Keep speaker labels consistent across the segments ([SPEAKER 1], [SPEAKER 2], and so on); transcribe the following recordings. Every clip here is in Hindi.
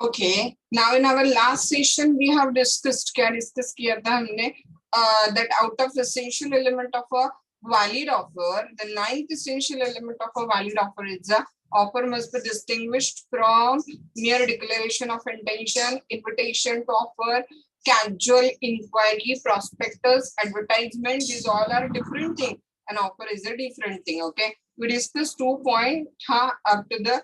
[SPEAKER 1] Okay. Now in our last session we have discussed क्या discuss किया था हमने that out of essential element of a valid offer, the ninth essential element of a valid offer is the offer must be distinguished from mere declaration of intention, invitation to offer, casual inquiry, prospectus, advertisement. These all are different thing. An offer is a different thing. Okay. We discussed 2 points up to the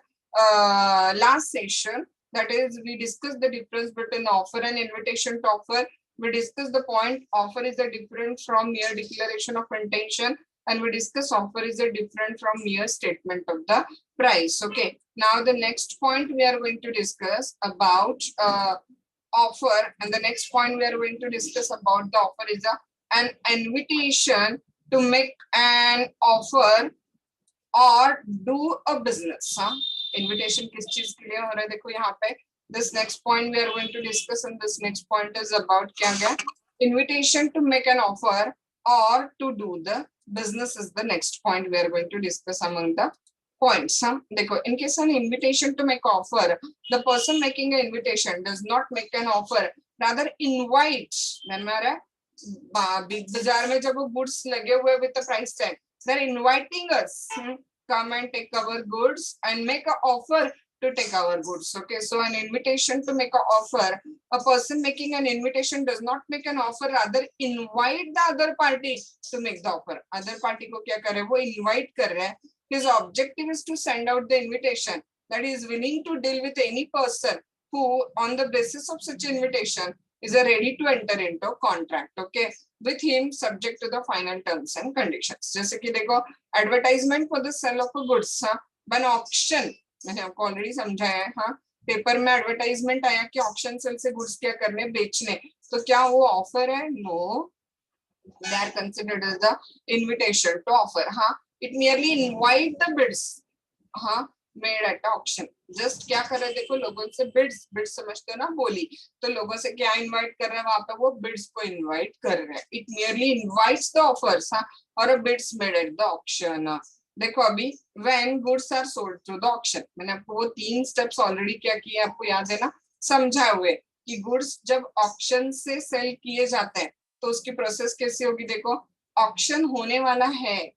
[SPEAKER 1] last session. That is, we discussed the difference between offer and invitation to offer. We discussed the point offer is a different from mere declaration of intention, and we discussed offer is a different from mere statement of the price. Okay. Now the next point we are going to discuss about offer, and the next point we are going to discuss about the offer is an invitation to make an offer और do a business. Invitation किस चीज के लिए हो रहा है देखो यहाँ पे. This next point we are going to discuss, and this next point is about क्या क्या invitation to make an offer or to do the business is the next point we are going to discuss among the points. देखो, in case an invitation to make offer, the person making an invitation does not make an offer, rather invites. Big बाजार में जब वो गुड्स लगे हुए with the price tag, they're inviting us, come and take our goods and make an offer to take our goods. Okay, so an invitation to make an offer, a person making an invitation does not make an offer, rather invite the other party to make the offer. Other party को क्या कर रहे हैं, वो invite कर रहे हैं. His objective is to send out the invitation, that he is willing to deal with any person who on the basis of such invitation is ready to enter into a contract. Okay, with him subject to the final terms and conditions. जैसे कि देखो advertisement for the sale of a goods, by an auction, मैंने आपको ऑलरेडी समझाया है. हाँ, पेपर में एडवर्टाइजमेंट आया कि ऑक्शन सेल से गुड्स क्या करने, बेचने, तो क्या वो ऑफर है? No, they are considered as the invitation to offer. हाँ, it merely invite the bids. हाँ, made at auction. जस्ट क्या कर रहे हैं देखो, लोगों से बिड्स, बिड्स समझते हो ना, बोली, तो लोगों से क्या इनवाइट कर रहे हैं वहां पे, वो बिड्स को इनवाइट कर रहे हैं. It merely invites the offers और uh bids made at the auction. देखो अभी when goods are sold through the auction, मैंने आपको वो 3 स्टेप्स ऑलरेडी क्या किए आपको याद है ना, समझा हुए कि गुड्स जब ऑक्शन से सेल किए जाते हैं तो उसकी प्रोसेस कैसी होगी. देखो, ऑक्शन होने वाला है,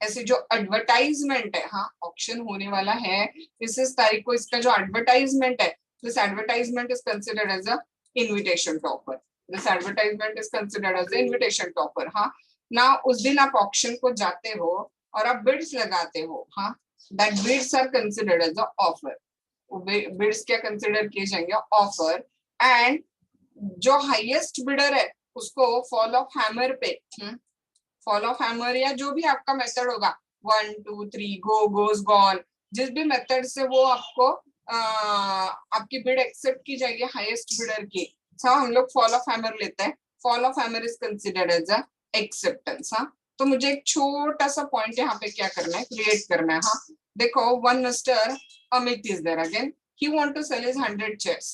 [SPEAKER 1] ऐसे जो एडवर्टाइजमेंट है, हाँ ऑक्शन होने वाला है, इस तारीख को इसका जो एडवर्टाइजमेंट है, this advertisement is considered as a invitation to offer. This advertisement is considered as a invitation to offer. हाँ, ना उस दिन आप ऑक्शन को जाते हो और आप बिड्स लगाते हो. हाँ, that bids are considered as a offer. Bids क्या कंसिडर किए जाएंगे? ऑफर. एंड जो हाईएस्ट बिडर है उसको फॉल ऑफ हैमर पे, फॉल ऑफ हैमर या जो भी आपका मेथड होगा, 1 2 3 गो, गोज, गॉन, जिस भी मेथड से वो आपको आपकी बिड एक्सेप्ट की जाएगी हाईएस्ट बिडर की, हम लोग फॉल ऑफ हैमर लेते हैं. Fall of hammer is considered as a acceptance. हाँ, तो मुझे एक छोटा सा पॉइंट यहाँ पे क्या करना है, क्रिएट करना है. हाँ, देखो, one mister Amit is there again. He want to sell his 100 chairs.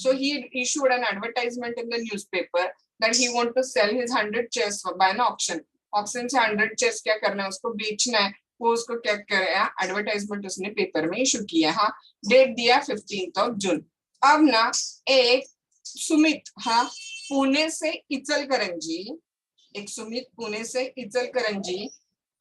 [SPEAKER 1] So he issued an advertisement in the newspaper that he want to sell his 100 chairs by an auction. Auction से 100 चेयर्स क्या करना है, उसको बेचना है. वो उसको क्या करेगा, एडवर्टाइजमेंट उसने पेपर में इशू किया. हाँ, डेट दिया 15 जून. अब ना एक सुमित, हाँ, पुणे से इचलकरंजी, एक सुमित पुणे से इचलकरंजी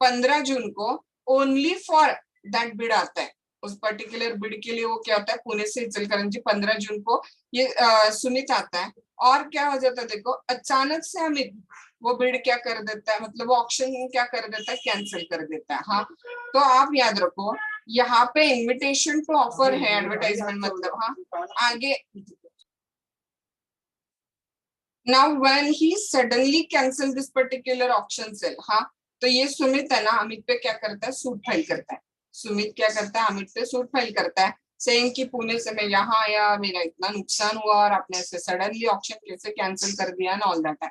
[SPEAKER 1] 15 जून को ओनली फॉर दैट बिड आता है. उस पर्टिकुलर बिड के लिए वो क्या होता है, पुणे से इचलकरंजी 15 जून को ये सुमित आता है. और क्या हो जाता है देखो, अचानक से अमित वो बिड क्या कर देता है, मतलब वो ऑक्शन क्या कर देता है, कैंसिल कर देता है. हाँ, तो आप याद रखो यहाँ पे इनविटेशन टू ऑफर है एडवर्टाइजमेंट, मतलब हाँ आगे. Now when he suddenly cancel this particular auction sale, हाँ, तो ये सुमित है ना, अमित पे क्या करता है, सूट फाइल करता है. सुमित क्या करता है, अमित पे सूट फाइल करता है, सेइंग कि पुणे से मैं यहाँ आया, मेरा इतना नुकसान हुआ और आपने ऐसे सडनली ऑक्शन कैसे कैंसिल कर दिया and all that.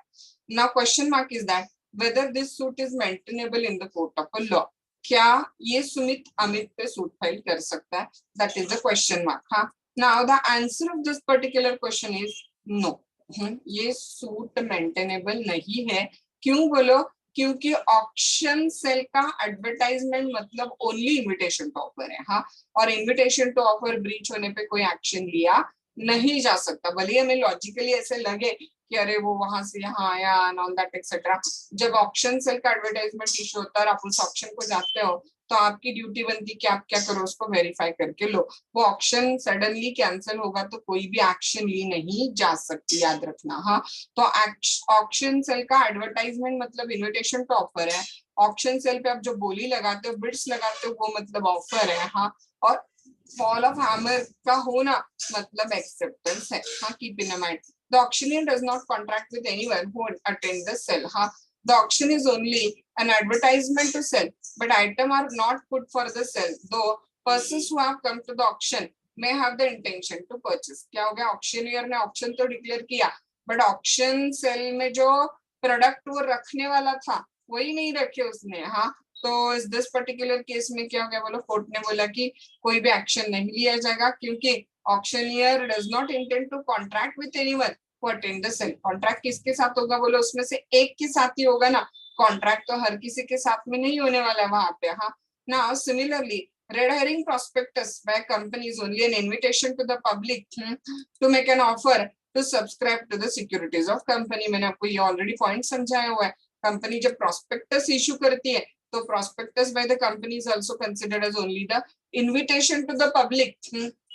[SPEAKER 1] Now question mark is that whether this suit is maintainable in the court of law. क्या ये सुमित अमित पे सूट फाइल कर सकता है? That is the question mark. हाँ, now the answer of this particular question is no. ये सूट मेंटेनेबल नहीं है. क्यों बोलो? क्योंकि ऑक्शन सेल का एडवर्टाइजमेंट मतलब ओनली इनविटेशन टू ऑफर है. हाँ, और इनविटेशन टू ऑफर ब्रीच होने पे कोई एक्शन लिया नहीं जा सकता, भले ही हमें लॉजिकली ऐसे लगे कि अरे वो वहां से यहाँ आया एंड ऑल दैट एक्सेट्रा। जब ऑक्शन सेल का एडवर्टाइजमेंट इशू होता है और आप उस ऑक्शन को जाते हो तो आपकी ड्यूटी बनती कि आप क्या करो, उसको वेरीफाई करके लो। वो ऑक्शन सडनली कैंसिल होगा तो कोई भी एक्शन ली नहीं जा सकती, याद रखना। हाँ, तो ऑक्शन सेल का एडवर्टाइजमेंट मतलब इन्विटेशन टू ऑफर है। ऑक्शन सेल पे आप जो बोली लगाते हो, बिड्स लगाते हो, वो मतलब ऑफर है। हाँ, और फॉल ऑफ हैमर का होना मतलब एक्सेप्टेंस है। हाँ, keep in mind the auctioneer does not contract with anyone who attend the sale. हाँ, the auction is only an advertisement to sell, but items are not put for the sale. Though persons who have come to the auction may have the intention to purchase. क्या हो गया, ऑक्शनियर ने ऑक्शन तो डिक्लेयर किया, बट ऑक्शन सेल में जो प्रोडक्ट वो रखने वाला था वही नहीं रखे उसने। हाँ, तो इस दिस पर्टिकुलर केस में क्या हो गया, बोलो कोर्ट ने बोला कि कोई भी एक्शन नहीं लिया जाएगा क्योंकि auctioneer does not intend to contract with anyone who attend the sale. Contract किसके साथ होगा, बोलो उसमें से एक के साथ ही होगा ना, कॉन्ट्रैक्ट तो हर किसी के साथ में नहीं होने वाला है वहां पे। हाँ, now similarly red herring prospectus by company is only an invitation to the public to make an offer to subscribe to the securities of company. मैंने आपको ये ऑलरेडी पॉइंट समझाया हुआ है। कंपनी जब प्रोस्पेक्टस इशू करती है तो prospectus by the company is also considered as only the invitation to the public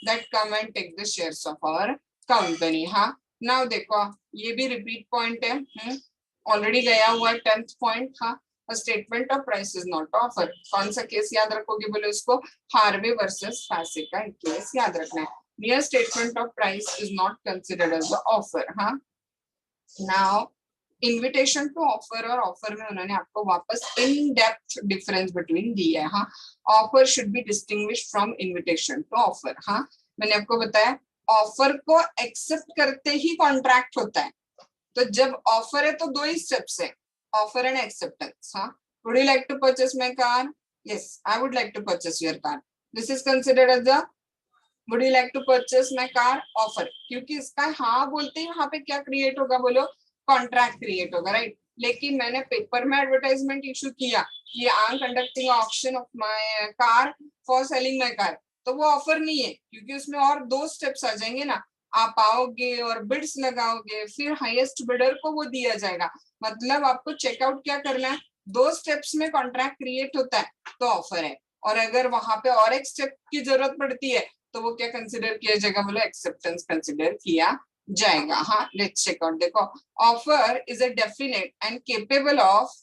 [SPEAKER 1] that come and take the shares of our company. हाँ, नाउ देखो ये भी रिपीट पॉइंट है, ऑलरेडी गया हुआ 10th पॉइंट। हाँ, statement of price is not offer. कौन सा केस याद रखोगे, बोलो इसको हार्वे वर्सेस फैसे का केस याद रखना है। mere statement of price is not considered as the offer. हाँ, नाउ इन्विटेशन टू ऑफर और ऑफर में उन्होंने आपको वापस इन डेप्थ डिफरेंस बिटवीन दिया है। हाँ, offer should be distinguished from invitation to offer. हाँ, मैंने आपको बताया ऑफर को एक्सेप्ट करते ही कॉन्ट्रैक्ट होता है। तो जब ऑफर है तो दो ही स्टेप्स है, ऑफर एंड एक्सेप्टेंस। हाँ, would you like to purchase my car, yes I would like to purchase your car, this is considered as the would you like to purchase my car offer, क्योंकि इसका हाँ बोलते ही वहां पे क्या क्रिएट होगा, बोलो कॉन्ट्रैक्ट क्रिएट होगा, राइट। लेकिन मैंने पेपर में एडवर्टाइजमेंट इशू किया कि I am conducting auction of my car for selling my car, तो वो ऑफर नहीं है क्योंकि उसमें और दो स्टेप्स आ जाएंगे ना। आप आओगे और बिड्स लगाओगे, फिर हाईएस्ट बिडर को वो दिया जाएगा। मतलब आपको चेकआउट क्या करना है, दो स्टेप्स में कॉन्ट्रैक्ट क्रिएट होता है तो ऑफर है, और अगर वहां पे और एक स्टेप की जरूरत पड़ती है तो वो क्या कंसिडर किया जाएगा, बोलो एक्सेप्टेंस कंसिडर किया जाएगा। हाँ, लेट्स चेक आउट। देखो, offer is a definite and capable of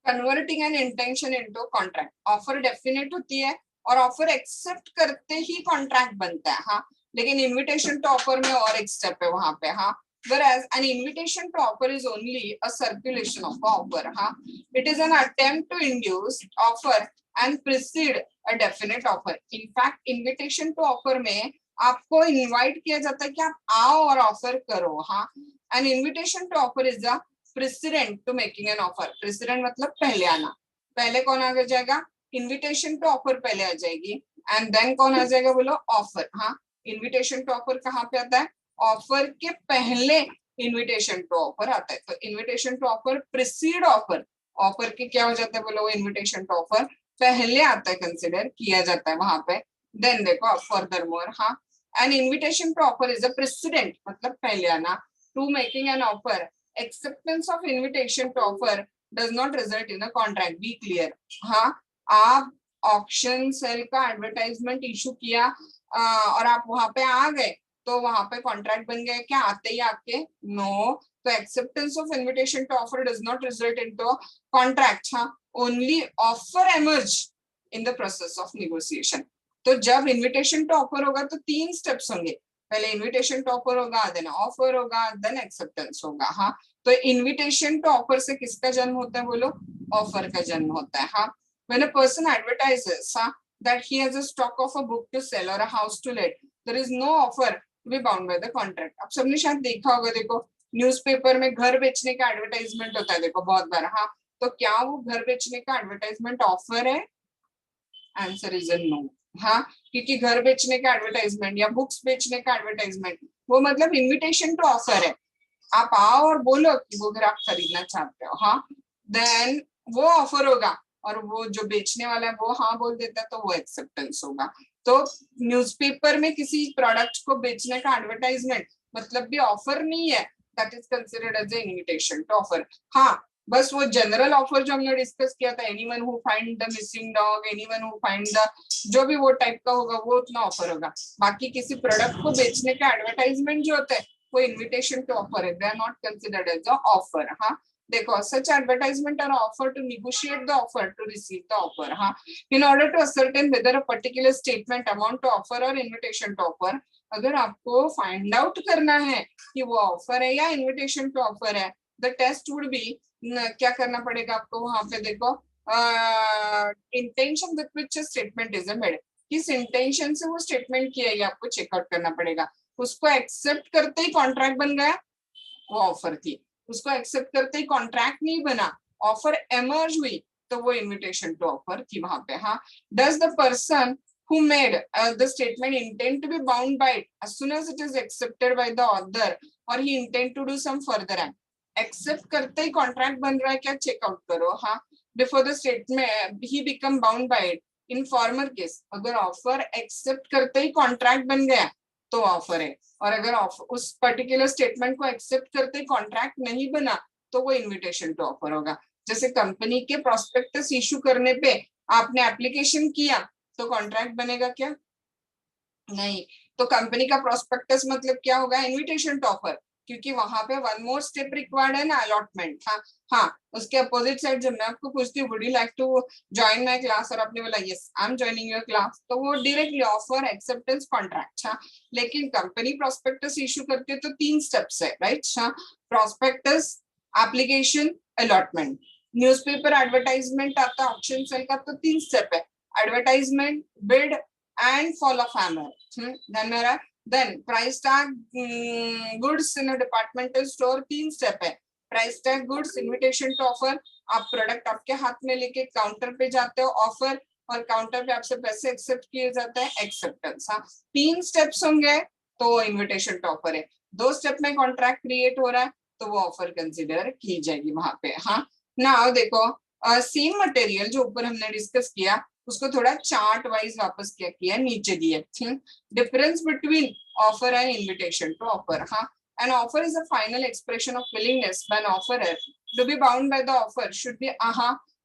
[SPEAKER 1] converting an intention into contract. Offer definite होती है और ऑफर एक्सेप्ट करते ही कॉन्ट्रैक्ट बनता है। हाँ, लेकिन इन्विटेशन टू ऑफर में और एक स्टेप है वहां पे। हाँ, whereas an invitation to offer is only a circulation of offer. हाँ, it is an attempt to induce offer and precede a definite offer. In fact, invitation to offer में आपको इनवाइट किया जाता है कि आप आओ और ऑफर करो। हाँ, an invitation to offer is a precedent to making an offer. precedent मतलब पहले आना, पहले कौन आ जाएगा, इन्विटेशन टू ऑफर पहले आ जाएगी एंड देन कौन आ जाएगा, बोलो ऑफर। हाँ, इन्विटेशन टू ऑफर कहाँ पे आता है, ऑफर के पहले इन्विटेशन टू ऑफर आता है। तो invitation to offer precede offer, offer के क्या हो जाता है, बोलो वो इन्विटेशन टू ऑफर पहले आता है, कंसिडर किया जाता है वहां पे। देन देखो फर्दर मोर, हाँ, an invitation to offer is a precedent मतलब पहले आना to making an offer. Acceptance of invitation to offer does not result in a contract, be clear. हाँ, आप ऑक्शन सेल का एडवर्टाइजमेंट इशू किया और आप वहां पे आ गए तो वहां पे कॉन्ट्रैक्ट बन गया क्या आते ही आपके, नो। तो acceptance of invitation to offer does not result into contract. हाँ, only offer emerge in the process of negotiation. तो जब इन्विटेशन टू ऑफर होगा तो तीन स्टेप्स होंगे, पहले इन्विटेशन टू ऑफर होगा, देन ऑफर होगा, देन एक्सेप्टेंस होगा। हाँ, तो इन्विटेशन टू ऑफर से किसका जन्म होता है, बोलो ऑफर का जन्म होता है। हाँ, when a person advertises that he has a stock of a book to sell or a house to let, there is no offer to be bound by the contract. आप सबने शायद देखा होगा, देखो न्यूज़पेपर में घर बेचने का एडवर्टाइजमेंट होता है, देखो बहुत बार। हाँ, तो क्या वो घर बेचने का एडवर्टाइजमेंट ऑफर है, आंसर इज नो। हाँ, क्योंकि घर बेचने का एडवर्टाइजमेंट या बुक्स बेचने का एडवर्टाइजमेंट वो मतलब इन्विटेशन टू ऑफर है, आप आओ और बोलो कि वो घर आप खरीदना चाहते हो। हाँ, देन वो ऑफर होगा और वो जो बेचने वाला है वो हाँ बोल देता है तो वो एक्सेप्टेंस होगा। तो न्यूज़पेपर में किसी प्रोडक्ट को बेचने का एडवर्टाइजमेंट मतलब भी ऑफर नहीं है, that is considered as a invitation to offer. हाँ, बस वो जनरल ऑफर जो हमने डिस्कस किया था, anyone who find the missing dog, anyone who find the, जो भी वो टाइप का होगा वो उतना ऑफर होगा। बाकी किसी प्रोडक्ट को बेचने का एडवर्टाइजमेंट जो होता है वो इन्विटेशन टू ऑफर है, they are not considered as a offer. हाँ देखो, such advertisement are offer to negotiate the offer to receive the offer। हाँ, in order to ascertain whether a particular statement amount to offer or invitation to offer, अगर आपको फाइंड आउट करना है कि वो ऑफर है या इन्विटेशन टू ऑफर है, द टेस्ट वुड बी, क्या करना पड़ेगा आपको वहां पे, देखो intention with which statement is made, किस इंटेंशन से वो स्टेटमेंट किया है आपको चेकआउट करना पड़ेगा। उसको एक्सेप्ट करते ही कॉन्ट्रैक्ट बन गया, वो ऑफर थी। उसको एक्सेप्ट करते ही कॉन्ट्रैक्ट नहीं बना, ऑफर एमर्ज हुई, तो वो इन्विटेशन टू ऑफर थी वहां पे। हाँ, does the person who made the statement intend to be bound by it as soon as it is accepted by the author or he intend to do some further act? Accept करते ही कॉन्ट्रैक्ट बन रहा है क्या, चेकआउट करो। हाँ, before the statement he become bound by it. In farmer case, अगर ऑफर एक्सेप्ट करते ही कॉन्ट्रैक्ट बन गया तो ऑफर है, और अगर उस पर्टिकुलर स्टेटमेंट को एक्सेप्ट करते ही कॉन्ट्रैक्ट नहीं बना तो वो इन्विटेशन टू ऑफर होगा। जैसे कंपनी के प्रोस्पेक्टस इशू करने पे आपने एप्लीकेशन किया तो कॉन्ट्रैक्ट बनेगा क्या, नहीं। तो कंपनी का प्रोस्पेक्टस मतलब क्या होगा, इन्विटेशन टू ऑफर, क्योंकि वहां पे वन मोर स्टेप रिक्वायर्ड है ना, अलॉटमेंट। हाँ हाँ, उसके अपोजिट साइड जब मैं आपको पूछती हूँ would you like to join my class, और आपने बोला yes I am joining your class, तो वो डायरेक्टली ऑफर एक्सेप्टेंस कॉन्ट्रैक्ट। हाँ, लेकिन कंपनी प्रोस्पेक्टस इशू करती है तो 3 स्टेप्स है, राइट। हाँ, prospectus, application, allotment. Newspaper advertisement आता है ऑप्शन सेल का तो 3 स्टेप है, advertisement, bid and fall of hammer। then price tag goods in a departmental store 3 step है, price tag, goods, invitation to offer. आप प्रोडक्ट आपके हाथ में लेके काउंटर पे जाते हो, ऑफर, और काउंटर पे आपसे पैसे एक्सेप्ट किए जाते हैं, एक्सेप्टेंस। हाँ, 3 स्टेप्स होंगे तो इन्विटेशन टू ऑफर है। 2 स्टेप में कॉन्ट्रैक्ट क्रिएट हो रहा है तो वो ऑफर कंसिडर की जाएगी वहां पे। हाँ, नाउ देखो सेम मटेरियल जो ऊपर हमने डिस्कस किया उसको थोड़ा चार्ट वाइज वापस क्या किया, नीचे दिए। Difference between offer and invitation to offer. हाँ, an offer is a final expression of willingness by an offerer to be bound by the offer should be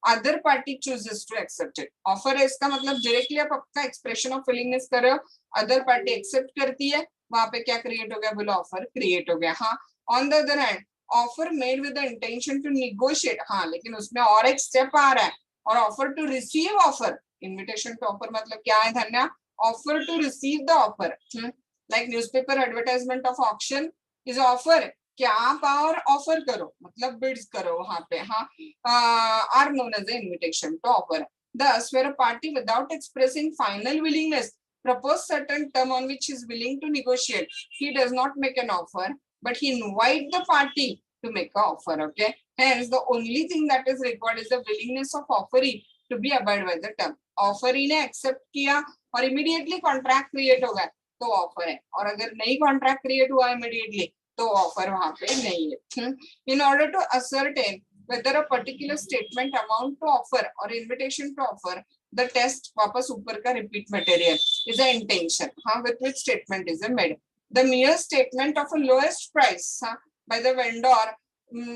[SPEAKER 1] other party chooses to accept it। Offer है इसका मतलब डायरेक्टली आप आपका एक्सप्रेशन ऑफ विलिंगनेस कर रहे हो, अदर पार्टी एक्सेप्ट करती है, वहां पे क्या क्रिएट हो गया, बोलो ऑफर क्रिएट हो गया। हाँ, on the other hand offer made with the intention to negotiate, हाँ लेकिन उसमें और एक स्टेप आ रहा है, और offer to receive offer. Invitation to offer मतलब क्या है Dhanya, offer to receive the offer. Like newspaper advertisement of auction is offer, कि आप और ऑफर करो मतलब बिड्स करो वहां पे। हाँ, are known as invitation to offer. Thus, where a party without expressing final willingness propose certain term on which he is willing to negotiate, he does not make an offer, but he invite the party to make an offer. Okay, hence the only thing that is required is the willingness of offeree to be abide by the term। Offeree ने एक्सेप्ट किया और इमीडिएटली कॉन्ट्रैक्ट क्रिएट हो गया तो ऑफर है, और अगर नहीं कॉन्ट्रैक्ट क्रिएट हुआ इमीडिएटली तो ऑफर वहां पे नहीं है। In order to ascertain whether a particular statement amount to offer or invitation to offer, the test वापस ऊपर का repeat material is a intention, हाँ, with which statement is made। The mere statement of a lowest price, हाँ, by the vendor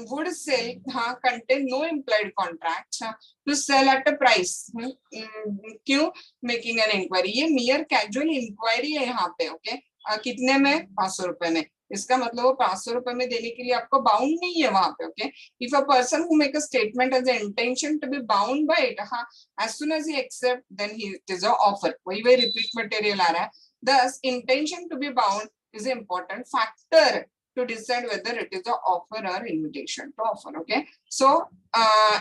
[SPEAKER 1] would sell, हाँ, contain no implied contract, हाँ, to sell at a price। क्यों, making an inquiry, ये mere casual inquiry है यहाँ पे। ओके, कितने में, 500 रुपए में, इसका मतलब वो 500 रुपए में देने के लिए आपको बाउंड नहीं है वहां पे। Okay, if a person who make a statement as a intention to be bound by it, हाँ, as soon as he accept then he it is a offer. वही रिपीट मटेरियल आ रहा है। thus intention to be bound is an important factor to decide whether it is a offer or invitation to offer। Okay, so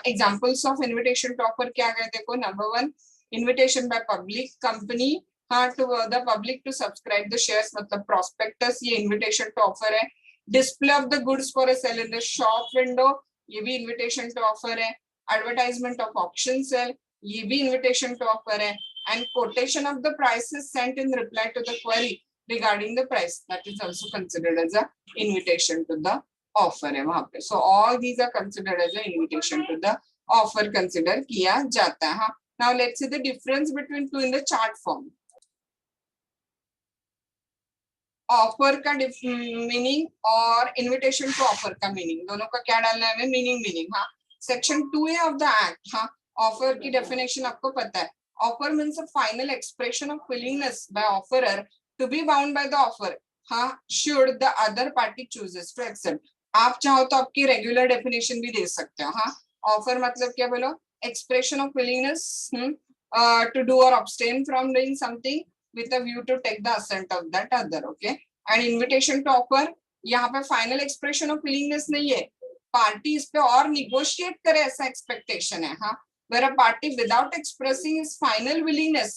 [SPEAKER 1] examples of invitation to offer क्या गए देखो। number 1, invitation by public company, हाँ, to the public to subscribe the shares मतलब prospectus, ये invitation to offer है। display of the goods for a sale in the shop window, ये भी invitation to offer है। advertisement of auction sale, ये भी invitation to offer है। and quotation of the prices sent in reply to the query regarding the price, that is also considered as a invitation to the offer है वहां पे। so all these are considered as a invitation to the offer consider किया जाता है. हाँ, now let's see the difference between two in the chart form. Offer का मीनिंग और इनविटेशन टू ऑफर का मीनिंग, दोनों का क्या डालना है हमें, मीनिंग. हाँ, section 2A of the act. हाँ, ऑफर की डेफिनेशन आपको पता है. Offer means a final expression of willingness by offerer to be bound by the offer. हाँ, should the other party chooses to accept. आप चाहो तो आपकी रेगुलर डेफिनेशन भी दे सकते हो. हाँ, ऑफर मतलब क्या बोलो, expression of willingness to do और abstain from doing something with a view to take the assent of that other. Okay, and invitation to offer, यहाँ पे फाइनल एक्सप्रेशन ऑफ विलिंगनेस नहीं है, पार्टी इस पे और निगोशिएट करे ऐसा एक्सपेक्टेशन है. हाँ, where a party without expressing his final willingness,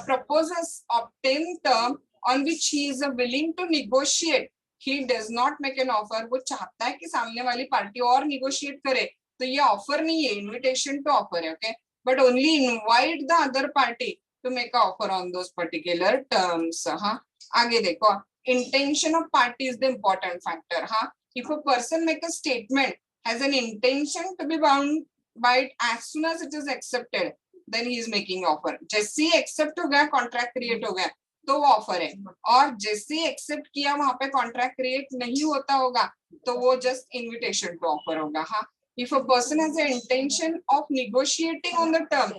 [SPEAKER 1] proposes obtain term on which he is willing to negotiate, he does not make an offer. वो चाहता है कि सामने वाली पार्टी और निगोशिएट करे, तो ये ऑफर नहीं है, इन्विटेशन टू ऑफर है. Okay, but only invite the other party to make an offer on those particular terms. हाँ, आगे देखो, intention of party is the important factor. हाँ, if a person make a statement has an intention to be bound by it as soon as it is accepted, then he is making offer. जैसे ही accept हो गया, contract create हो गया, तो वो ऑफर है. और जैसे ही एक्सेप्ट किया वहां पे कॉन्ट्रैक्ट क्रिएट नहीं होता होगा, तो वो जस्ट इन्विटेशन टू ऑफर होगा. हाँ, if a person has an intention of negotiating on the term,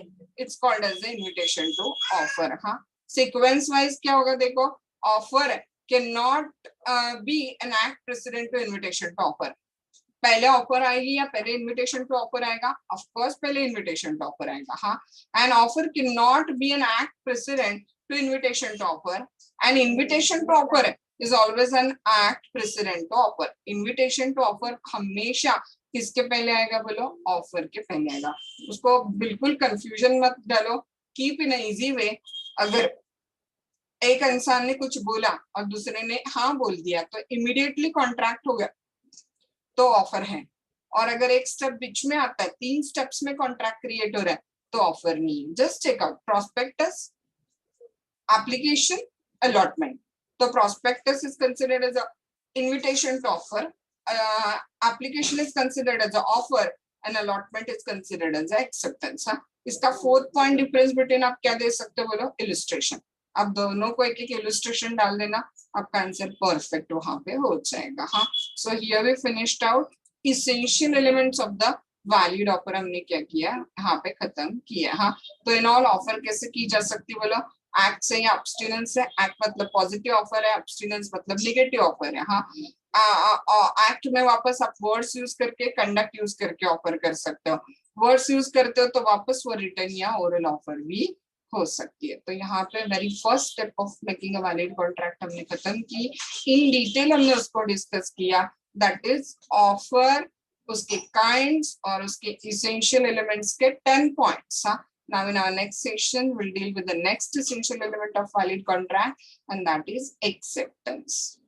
[SPEAKER 1] it's called as the invitation to offer. हाँ, sequence wise क्या होगा देखो, offer cannot be an act precedent to invitation to offer. पहले ऑफर आएगी या पहले इन्विटेशन टू ऑफर आएगा? ऑफ कोर्स पहले इन्विटेशन टू ऑफर आएगा. हाँ, and offer can not be an act precedent to invitation to offer, and invitation to offer is always an act precedent to offer. Invitation to offer हमेशा किसके पहले आएगा बोलो, ऑफर के पहले आएगा. उसको बिल्कुल कंफ्यूजन मत डालो, कीप इन इजी वे. अगर एक इंसान ने कुछ बोला और दूसरे ने हाँ बोल दिया तो इमीडिएटली कॉन्ट्रैक्ट हो गया, तो ऑफर है. और अगर एक स्टेप बीच में आता है, 3 स्टेप्स में कॉन्ट्रैक्ट क्रिएट हो रहा है, तो ऑफर नहीं. Just check out prospectus, application, allotment. तो prospectus is considered as a invitation to offer, application is considered as an offer, and allotment is considered as an acceptance. हाँ, इसका 4th point डिफरेंस बिटवीन आप क्या दे सकते हो बोलो, इलस्ट्रेशन. आप दोनों को एक एक इलस्ट्रेशन डाल देना, आपका आंसर परफेक्ट वहां पे हो जाएगा. हाँ, so here we finished out essential elements of the valid offer. हमने क्या किया, यहाँ पे खत्म किया. हाँ, तो इन ऑल ऑफर कैसे की जा सकती है बोलो, एक्ट से या अब्स्टिनेंस से. एक्ट मतलब पॉजिटिव ऑफर है, अब्स्टिनेंस मतलब नेगेटिव ऑफर है. हाँ, एक्ट में वापस आप वर्ड्स यूज करके, कंडक्ट यूज करके ऑफर कर सकते हो. वर्ड्स यूज करते हो तो वापस वो रिटर्न या ओरल ऑफर भी हो सकती है. तो यहाँ पे very first step of making a valid contract हमने खत्म की. इन डिटेल हमने उसको डिस्कस किया, दैट इज ऑफर, उसके काइंड्स और उसके इसेंशियल एलिमेंट्स के 10 points. Now in our next session we'll deal with the next essential element of valid contract, and that is acceptance.